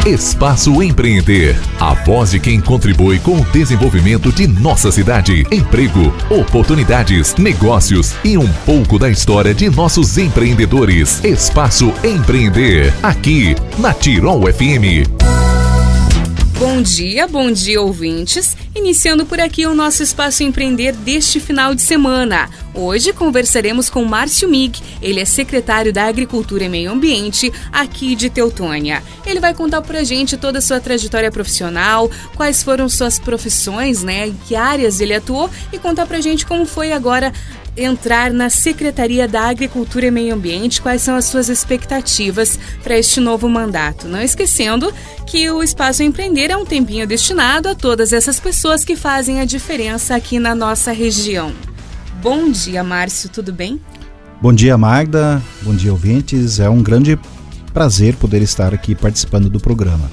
Espaço Empreender, a voz de quem contribui com o desenvolvimento de nossa cidade. Emprego, oportunidades, negócios e um pouco da história de nossos empreendedores. Espaço Empreender, aqui na Tirol FM. Bom dia, ouvintes. Iniciando por aqui o nosso Espaço Empreender deste final de semana. Hoje conversaremos com Márcio Mig. Ele é secretário da Agricultura e Meio Ambiente aqui de Teutônia. Ele vai contar pra gente toda a sua trajetória profissional, quais foram suas profissões, em que áreas ele atuou e contar pra gente como foi agora entrar na Secretaria da Agricultura e Meio Ambiente, quais são as suas expectativas para este novo mandato. Não esquecendo que o Espaço Empreender é um tempinho destinado a todas essas pessoas que fazem a diferença aqui na nossa região. Bom dia, Márcio, tudo bem? Bom dia, Magda, bom dia, ouvintes. É um grande prazer poder estar aqui participando do programa.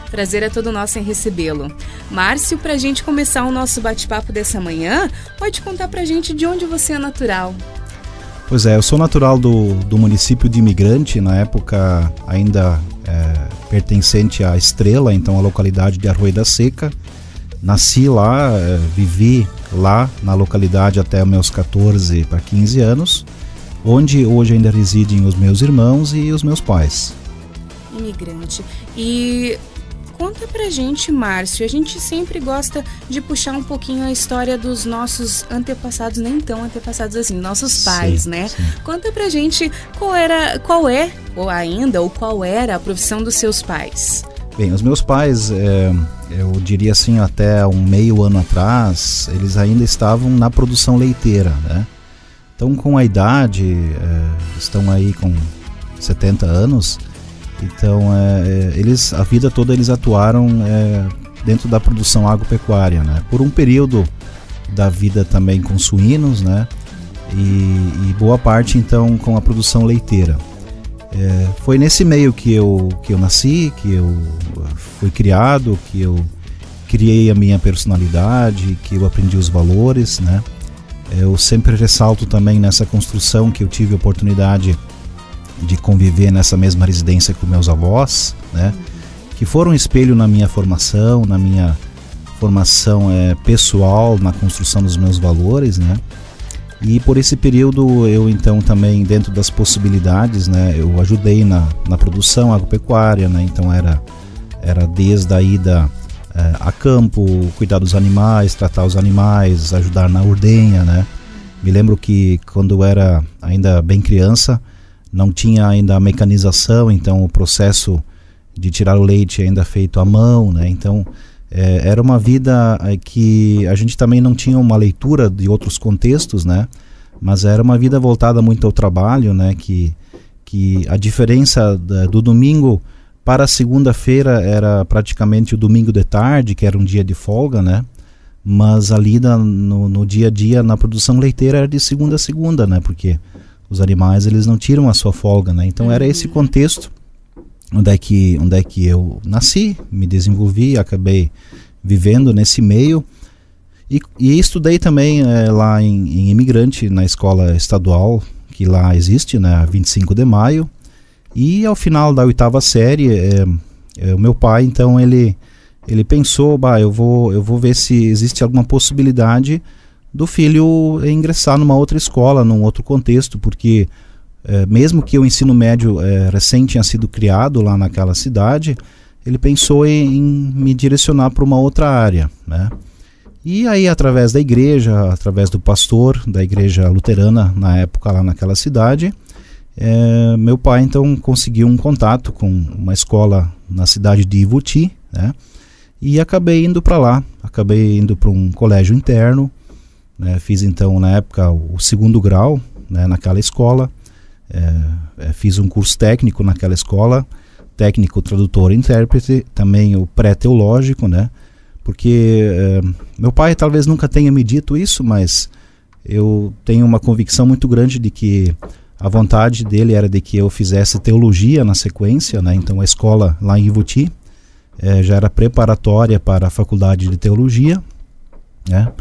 Prazer é todo nosso em recebê-lo. Márcio, para a gente começar o nosso bate-papo dessa manhã, pode contar para a gente de onde você é natural? Pois é, eu sou natural do município de Imigrante, na época ainda pertencente à Estrela, então a localidade de Arroio da Seca. Nasci lá, vivi lá na localidade até meus 14 para 15 anos, onde hoje ainda residem os meus irmãos e os meus pais. Imigrante. E conta pra gente, Márcio, a gente sempre gosta de puxar um pouquinho a história dos nossos antepassados, nem tão antepassados assim, nossos pais, sim, né? Sim. Conta pra gente qual era a profissão dos seus pais. Bem, os meus pais, eu diria assim, até um meio ano atrás, eles ainda estavam na produção leiteira, né? Então, com a idade, estão aí com 70 anos, então a vida toda eles atuaram dentro da produção agropecuária, né? Por um período da vida também com suínos, né? E boa parte então com a produção leiteira. Foi nesse meio que eu nasci, que eu fui criado, que eu criei a minha personalidade, que eu aprendi os valores, né? Eu sempre ressalto também nessa construção que eu tive a oportunidade de conviver nessa mesma residência com meus avós, né? Que foram um espelho na minha formação pessoal, na construção dos meus valores, né? E por esse período eu então também, dentro das possibilidades, né, eu ajudei na produção agropecuária, né? Então era desde a ida a campo, cuidar dos animais, tratar os animais, ajudar na ordenha, né? Me lembro que quando eu era ainda bem criança, não tinha ainda a mecanização, então o processo de tirar o leite ainda feito à mão, né? Então era uma vida que a gente também não tinha uma leitura de outros contextos, né? Mas era uma vida voltada muito ao trabalho, né? Que a diferença do domingo para a segunda-feira era praticamente o domingo de tarde, que era um dia de folga, né? Mas ali no dia a dia, na produção leiteira, era de segunda a segunda, né? Porque os animais, eles não tiram a sua folga, né? Então era esse contexto onde é que eu nasci, me desenvolvi, acabei vivendo nesse meio e estudei também lá em Imigrante, na escola estadual que lá existe, né? 25 de Maio, e ao final da 8ª série, o meu pai, então, ele pensou, eu vou ver se existe alguma possibilidade do filho ingressar numa outra escola, num outro contexto, porque mesmo que o ensino médio recém tinha sido criado lá naquela cidade, ele pensou em me direcionar para uma outra área, né? E aí, através da igreja, através do pastor da igreja luterana, na época lá naquela cidade, meu pai então conseguiu um contato com uma escola na cidade de Ivuti, né? E acabei indo para lá, acabei indo para um colégio interno, né? Fiz então na época o 2º grau, né, naquela escola. Fiz um curso técnico naquela escola, técnico tradutor e intérprete, também o pré-teológico, né? Porque meu pai talvez nunca tenha me dito isso, mas eu tenho uma convicção muito grande de que a vontade dele era de que eu fizesse teologia na sequência, né? Então a escola lá em Ivuti já era preparatória para a faculdade de teologia, né?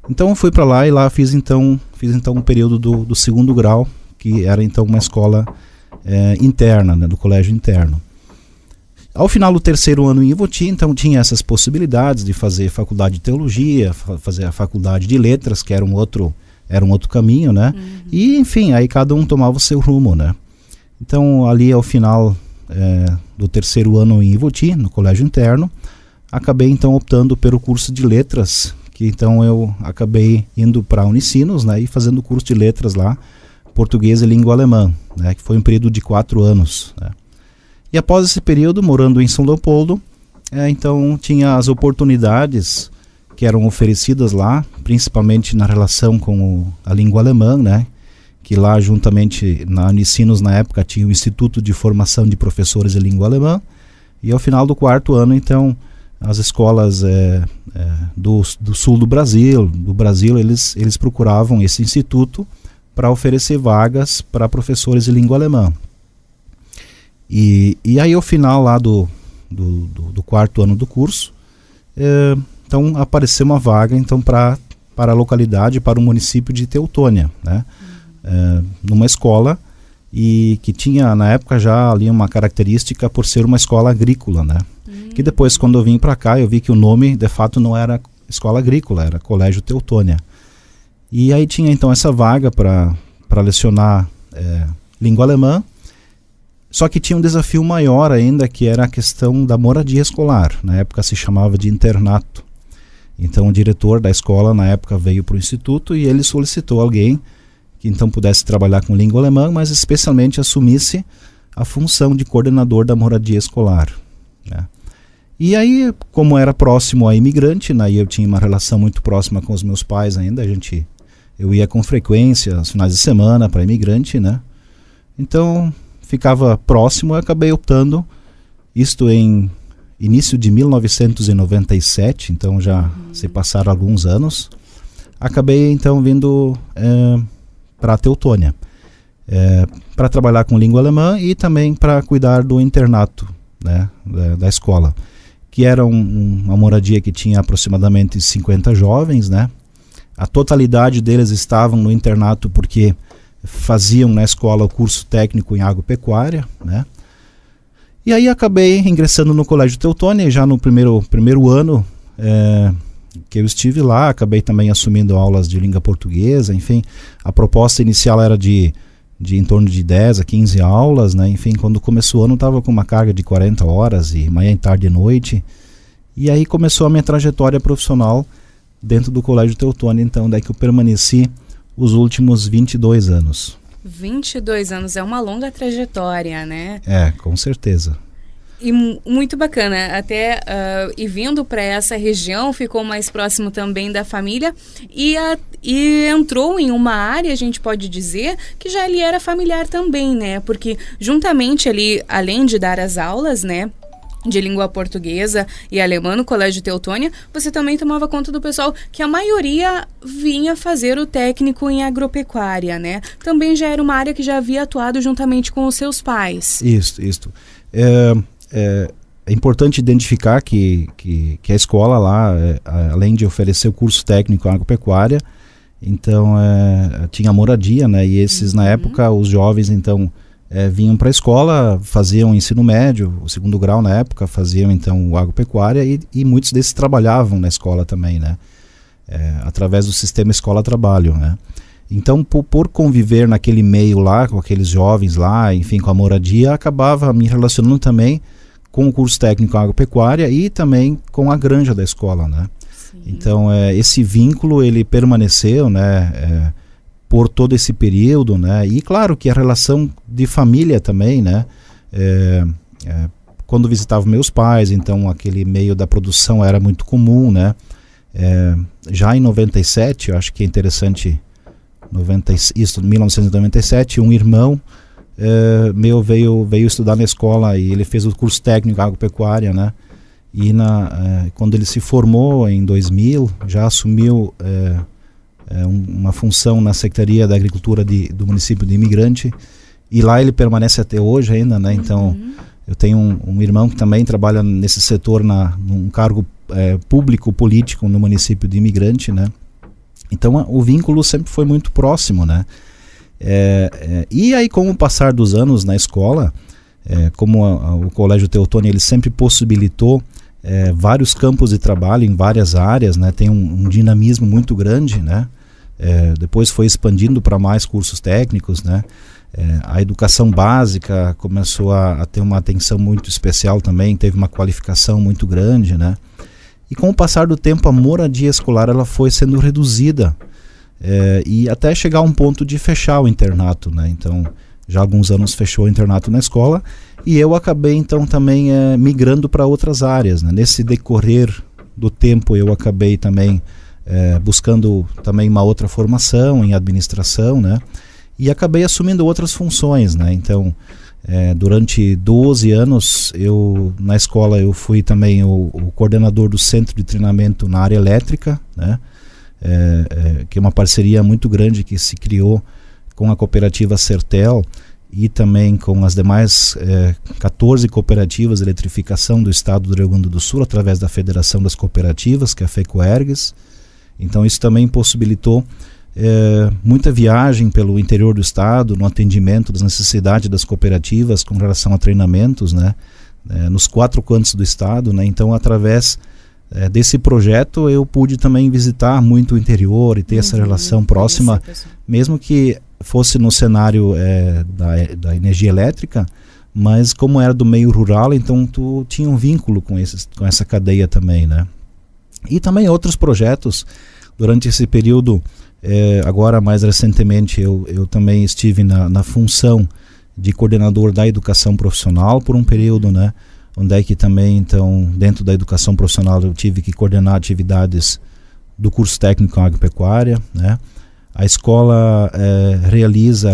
Então eu fui para lá e lá fiz então um período do 2º grau, que era então uma escola interna, né, do colégio interno. Ao final do terceiro ano em Ivoti, então tinha essas possibilidades de fazer faculdade de teologia, fazer a faculdade de letras, que era um outro caminho, né? E, enfim, aí cada um tomava o seu rumo, né? Então, ali ao final do terceiro ano em Ivoti, no colégio interno, acabei então optando pelo curso de letras, que então eu acabei indo para a Unicinos, né? E fazendo o curso de letras lá, português e língua alemã, né? Que foi um período de 4 anos, né? E após esse período, morando em São Leopoldo, então tinha as oportunidades que eram oferecidas lá, principalmente na relação com a língua alemã, né? Que lá juntamente na Unicinos na época tinha o Instituto de Formação de Professores de Língua Alemã, e ao final do 4º ano então as escolas do sul do Brasil, eles procuravam esse instituto para oferecer vagas para professores de língua alemã. E aí ao final lá do 4º ano do curso, então apareceu uma vaga então para a localidade, para o município de Teutônia, né? Numa escola e que tinha na época já ali uma característica por ser uma escola agrícola, né? Que depois quando eu vim para cá eu vi que o nome de fato não era escola agrícola, era Colégio Teutônia. E aí tinha então essa vaga para lecionar língua alemã, só que tinha um desafio maior ainda, que era a questão da moradia escolar. Na época se chamava de internato. Então o diretor da escola na época veio para o instituto e ele solicitou alguém que então pudesse trabalhar com língua alemã, mas especialmente assumisse a função de coordenador da moradia escolar, né? E aí, como era próximo a imigrante, né, eu tinha uma relação muito próxima com os meus pais ainda, eu ia com frequência aos finais de semana para imigrante, né? Então ficava próximo e acabei optando, isto em início de 1997, então já se passaram alguns anos, acabei então vindo para a Teutônia, para trabalhar com língua alemã e também para cuidar do internato, né, da escola, que era uma moradia que tinha aproximadamente 50 jovens, né? A totalidade deles estavam no internato porque faziam na escola o curso técnico em agropecuária, né? E aí acabei ingressando no Colégio Teutônia e já no primeiro ano que eu estive lá, acabei também assumindo aulas de língua portuguesa, enfim, a proposta inicial era de em torno de 10 a 15 aulas, né? Enfim, quando começou o ano estava com uma carga de 40 horas, e manhã, tarde e noite, e aí começou a minha trajetória profissional dentro do Colégio Teutônia, então daí que eu permaneci os últimos 22 anos. 22 anos é uma longa trajetória, né? Com certeza. E muito bacana, até e vindo para essa região, ficou mais próximo também da família e entrou em uma área, a gente pode dizer, que já lhe era familiar também, né? Porque juntamente ali, além de dar as aulas, né, de língua portuguesa e alemã no Colégio Teutônia, você também tomava conta do pessoal que a maioria vinha fazer o técnico em agropecuária, né? Também já era uma área que já havia atuado juntamente com os seus pais. Isso. É importante identificar que a escola lá, além de oferecer o curso técnico em agropecuária, então tinha moradia, né? E esses, na época, os jovens, então, vinham para a escola, faziam ensino médio, o 2º grau na época, faziam então o agropecuária e muitos desses trabalhavam na escola também, né? Através do sistema escola-trabalho, né? Então, por conviver naquele meio lá, com aqueles jovens lá, enfim, com a moradia, acabava me relacionando também com o curso técnico em agropecuária e também com a granja da escola, né? Sim. Então, esse vínculo, ele permaneceu, né, por todo esse período, né? E claro que a relação de família também, né? Quando visitava meus pais, então aquele meio da produção era muito comum, né? Já em 97, eu acho que é interessante, 1997, um irmão meu veio estudar na escola e ele fez o curso técnico em agropecuária, né? E quando ele se formou em 2000, já assumiu uma função na Secretaria da Agricultura do município de Imigrante, e lá ele permanece até hoje ainda, né? Então eu tenho um irmão que também trabalha nesse setor, num cargo público político no município de Imigrante, né? Então o vínculo sempre foi muito próximo, né? E aí, com o passar dos anos na escola, Como o Colégio Teotônia, ele sempre possibilitou vários campos de trabalho em várias áreas, né? Tem um dinamismo muito grande, né? Depois foi expandindo para mais cursos técnicos, né? A educação básica começou a ter uma atenção muito especial também, teve uma qualificação muito grande, né? E com o passar do tempo a moradia escolar ela foi sendo reduzida e até chegar a um ponto de fechar o internato, né? Então já há alguns anos fechou o internato na escola e eu acabei então também migrando para outras áreas, né? Nesse decorrer do tempo eu acabei também buscando também uma outra formação em administração, né? E acabei assumindo outras funções, né? Então, durante 12 anos, na escola eu fui também o coordenador do centro de treinamento na área elétrica, né? Que é uma parceria muito grande que se criou com a cooperativa Sertel e também com as demais 14 cooperativas de eletrificação do estado do Rio Grande do Sul, através da Federação das Cooperativas, que é a FECOERGS. Então isso também possibilitou muita viagem pelo interior do estado, no atendimento das necessidades das cooperativas com relação a treinamentos, né, nos 4 cantos do estado, né. Então através desse projeto eu pude também visitar muito o interior e ter essa relação próxima, mesmo que fosse no cenário da energia elétrica, mas como era do meio rural, então tu tinha um vínculo com essa cadeia também, né. E também outros projetos durante esse período. Agora mais recentemente eu também estive na função de coordenador da educação profissional por um período, né, onde é que também então dentro da educação profissional eu tive que coordenar atividades do curso técnico em agropecuária, né. A escola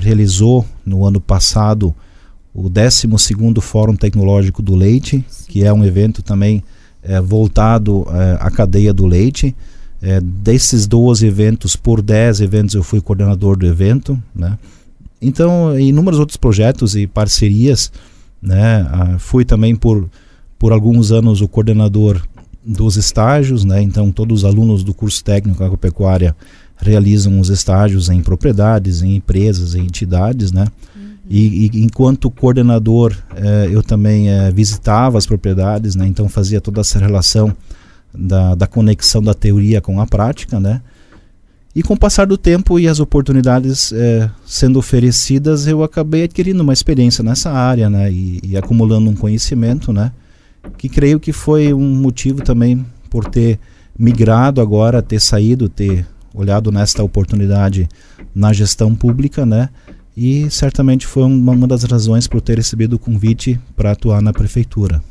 realizou no ano passado o 12º Fórum Tecnológico do Leite, que é um evento também voltado à cadeia do leite. Desses 12 eventos, por 10 eventos eu fui coordenador do evento, né? Então, inúmeros outros projetos e parcerias, né? Fui também por alguns anos o coordenador dos estágios, né? Então, todos os alunos do curso técnico agropecuária realizam os estágios em propriedades, em empresas, em entidades, né? E enquanto coordenador, eu também visitava as propriedades, né? Então, fazia toda essa relação da conexão da teoria com a prática, né? E com o passar do tempo e as oportunidades sendo oferecidas, eu acabei adquirindo uma experiência nessa área, né? E acumulando um conhecimento, né? Que creio que foi um motivo também por ter migrado agora, ter saído, ter olhado nesta oportunidade na gestão pública, né? E certamente foi uma das razões por ter recebido o convite para atuar na prefeitura.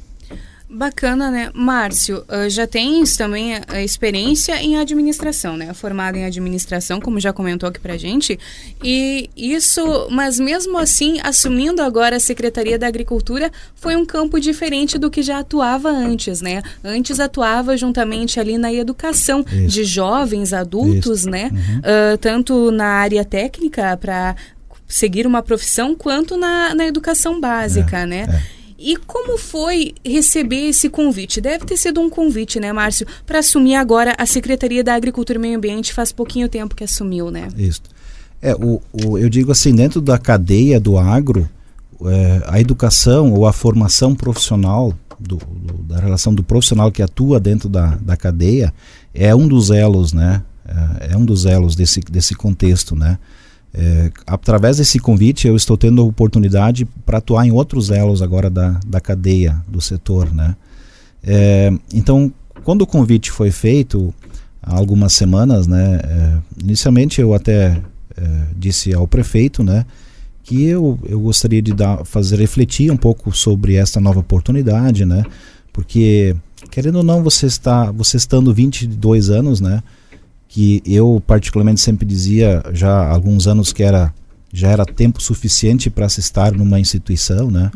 Bacana, né? Márcio, já tens também a experiência em administração, né? Formado em administração, como já comentou aqui pra gente. E isso, mas mesmo assim, assumindo agora a Secretaria da Agricultura, foi um campo diferente do que já atuava antes, né? Antes atuava juntamente ali na educação de jovens, adultos, né? Tanto na área técnica para seguir uma profissão, quanto na educação básica, né? E como foi receber esse convite? Deve ter sido um convite, né, Márcio, para assumir agora a Secretaria da Agricultura e Meio Ambiente, faz pouquinho tempo que assumiu, né? Isso. Eu digo assim, dentro da cadeia do agro, a educação ou a formação profissional, da relação do profissional que atua dentro da cadeia, é um dos elos, né? É um dos elos desse contexto, né? Através desse convite eu estou tendo a oportunidade para atuar em outros elos agora da cadeia do setor, né? Então, quando o convite foi feito há algumas semanas, né, inicialmente eu até disse ao prefeito, né, que eu gostaria de fazer refletir um pouco sobre esta nova oportunidade, né, porque querendo ou não você estando 22 anos, né, que eu particularmente sempre dizia já há alguns anos que já era tempo suficiente para se estar numa instituição, né?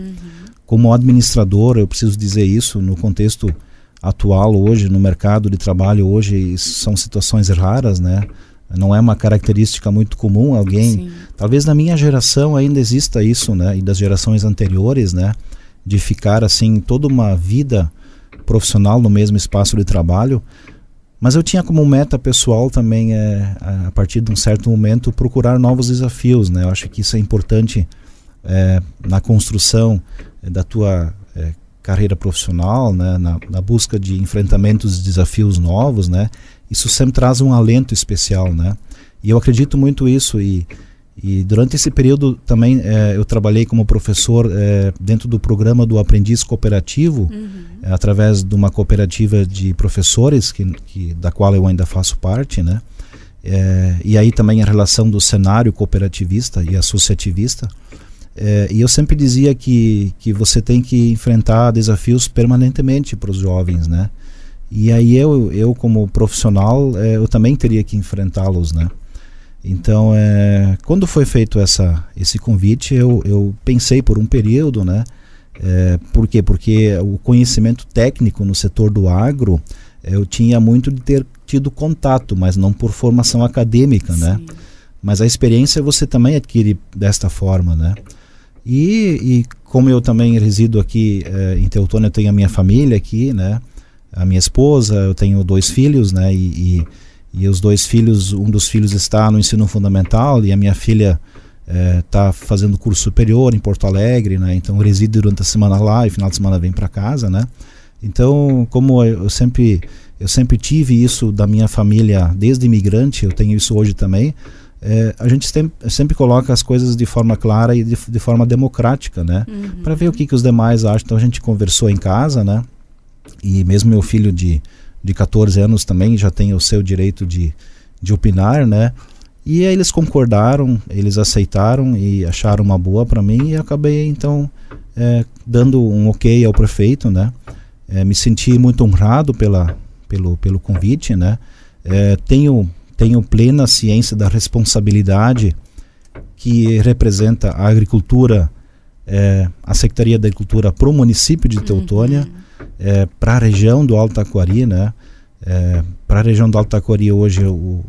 Como administrador, eu preciso dizer isso, no contexto atual hoje, no mercado de trabalho hoje, são situações raras, né? Não é uma característica muito comum alguém, talvez na minha geração ainda exista isso, né? E das gerações anteriores, né? De ficar assim toda uma vida profissional no mesmo espaço de trabalho. Mas eu tinha como meta pessoal também, a partir de um certo momento, procurar novos desafios, né? Eu acho que isso é importante na construção da tua carreira profissional, né, na busca de enfrentamentos de desafios novos, né, isso sempre traz um alento especial, né, e eu acredito muito isso, e durante esse período também eu trabalhei como professor dentro do programa do Aprendiz Cooperativo, através de uma cooperativa de professores da qual eu ainda faço parte, né, e aí também a relação do cenário cooperativista e associativista. E eu sempre dizia que você tem que enfrentar desafios permanentemente para os jovens, né? E aí eu como profissional, eu também teria que enfrentá-los, né? Então, quando foi feito esse convite, eu pensei por um período, né? Por quê? Porque o conhecimento técnico no setor do agro, eu tinha muito de ter tido contato, mas não por formação acadêmica, sim, né? Mas a experiência você também adquire desta forma, né? E como eu também resido aqui em Teutônia, eu tenho a minha família aqui, né? A minha esposa, eu tenho 2 filhos, né? E os 2 filhos, um dos filhos está no ensino fundamental e a minha filha está fazendo curso superior em Porto Alegre, né? Então eu resido durante a semana lá e final de semana vem para casa, né? Então, como eu sempre tive isso da minha família desde imigrante, eu tenho isso hoje também. A gente sempre coloca as coisas de forma clara e de forma democrática, né? Para ver o que os demais acham. Então a gente conversou em casa, né? E mesmo meu filho de 14 anos também já tem o seu direito de opinar, né? E aí eles concordaram, eles aceitaram e acharam uma boa para mim, e eu acabei então dando um ok ao prefeito, né? Me senti muito honrado pelo convite, né? Tenho plena ciência da responsabilidade que representa a agricultura, a Secretaria da Agricultura para o município de Teutônia, para a região do Alto Taquari, né? Para a região do Alto Taquari hoje o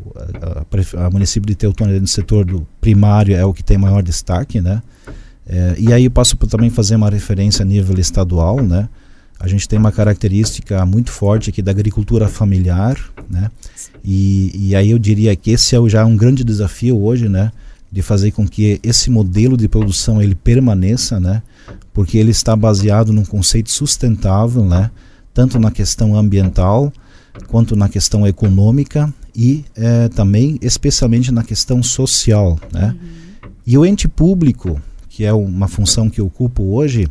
município de Teutônia no setor do primário é o que tem maior destaque, né? E aí eu passo por também fazer uma referência a nível estadual, né? A gente tem uma característica muito forte aqui da agricultura familiar, né? E aí eu diria que esse é já um grande desafio hoje, né? De fazer com que esse modelo de produção ele permaneça, né? Porque ele está baseado num conceito sustentável, né? Tanto na questão ambiental quanto na questão econômica e também especialmente na questão social, né? E o ente público, que é uma função que eu ocupo hoje,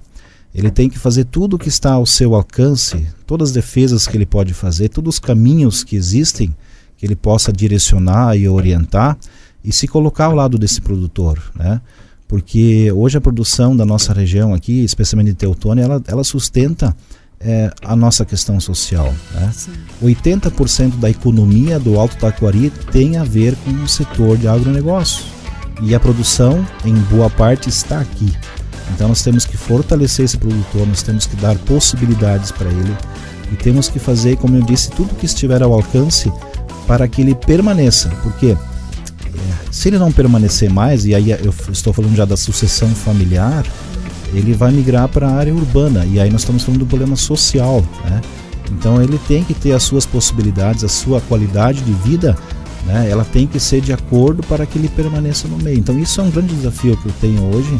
ele tem que fazer tudo o que está ao seu alcance, todas as defesas que ele pode fazer, todos os caminhos que existem, que ele possa direcionar e orientar e se colocar ao lado desse produtor, né? Porque hoje a produção da nossa região aqui, especialmente de Teutônia, ela sustenta a nossa questão social, né? 80% da economia do Alto Taquari tem a ver com o setor de agronegócio, e a produção, em boa parte, está aqui. Então nós temos que fortalecer esse produtor, nós temos que dar possibilidades para ele e temos que fazer, como eu disse, tudo que estiver ao alcance para que ele permaneça, porque se ele não permanecer mais, e aí eu estou falando já da sucessão familiar, ele vai migrar para a área urbana, e aí nós estamos falando do problema social, né? Então ele tem que ter as suas possibilidades, a sua qualidade de vida, né? Ela tem que ser de acordo para que ele permaneça no meio. Então isso é um grande desafio que eu tenho hoje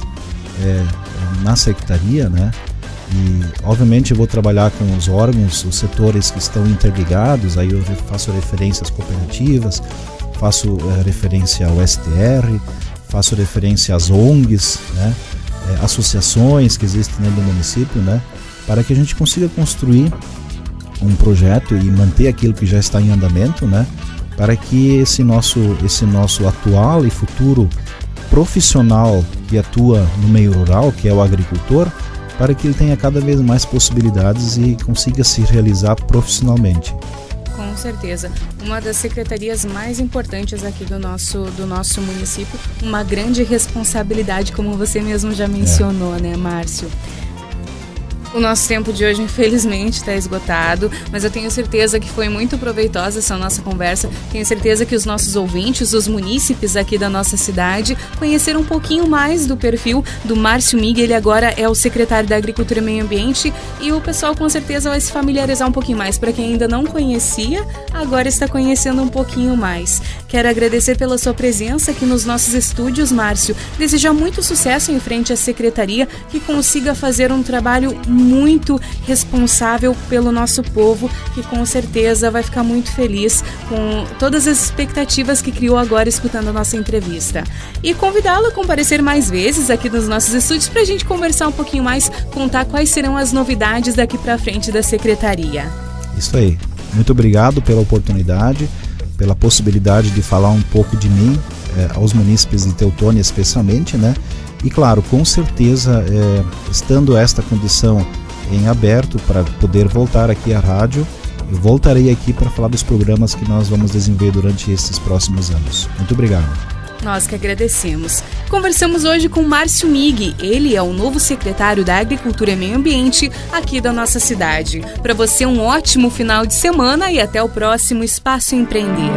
na secretaria, né? E obviamente eu vou trabalhar com os órgãos, os setores que estão interligados. Aí eu faço referência às cooperativas, faço referência ao STR, faço referência às ONGs, né? Associações que existem dentro do município, né? Para que a gente consiga construir um projeto e manter aquilo que já está em andamento, né? Para que esse nosso atual e futuro profissional que atua no meio rural, que é o agricultor, para que ele tenha cada vez mais possibilidades e consiga se realizar profissionalmente. Com certeza. Uma das secretarias mais importantes aqui do nosso município, uma grande responsabilidade, como você mesmo já mencionou, né, Márcio? O nosso tempo de hoje, infelizmente, está esgotado, mas eu tenho certeza que foi muito proveitosa essa nossa conversa. Tenho certeza que os nossos ouvintes, os munícipes aqui da nossa cidade, conheceram um pouquinho mais do perfil do Márcio Mig. Ele agora é o secretário da Agricultura e Meio Ambiente, e o pessoal com certeza vai se familiarizar um pouquinho mais. Para quem ainda não conhecia, agora está conhecendo um pouquinho mais. Quero agradecer pela sua presença aqui nos nossos estúdios, Márcio. Desejar muito sucesso em frente à secretaria, que consiga fazer um trabalho muito responsável pelo nosso povo, que com certeza vai ficar muito feliz com todas as expectativas que criou agora escutando a nossa entrevista. E convidá-lo a comparecer mais vezes aqui nos nossos estúdios para a gente conversar um pouquinho mais, contar quais serão as novidades daqui para frente da secretaria. Isso aí. Muito obrigado pela oportunidade, pela possibilidade de falar um pouco de mim aos munícipes de Teutônia especialmente, né? E claro, com certeza, estando esta condição em aberto para poder voltar aqui à rádio, eu voltarei aqui para falar dos programas que nós vamos desenvolver durante esses próximos anos. Muito obrigado. Nós que agradecemos. Conversamos hoje com Márcio Mig. Ele é o novo secretário da Agricultura e Meio Ambiente aqui da nossa cidade. Para você, um ótimo final de semana e até o próximo Espaço Empreender.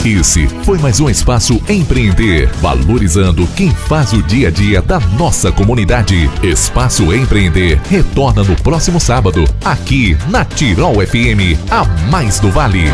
Esse foi mais um Espaço Empreender, valorizando quem faz o dia a dia da nossa comunidade. Espaço Empreender retorna no próximo sábado, aqui na Tirol FM, a mais do Vale.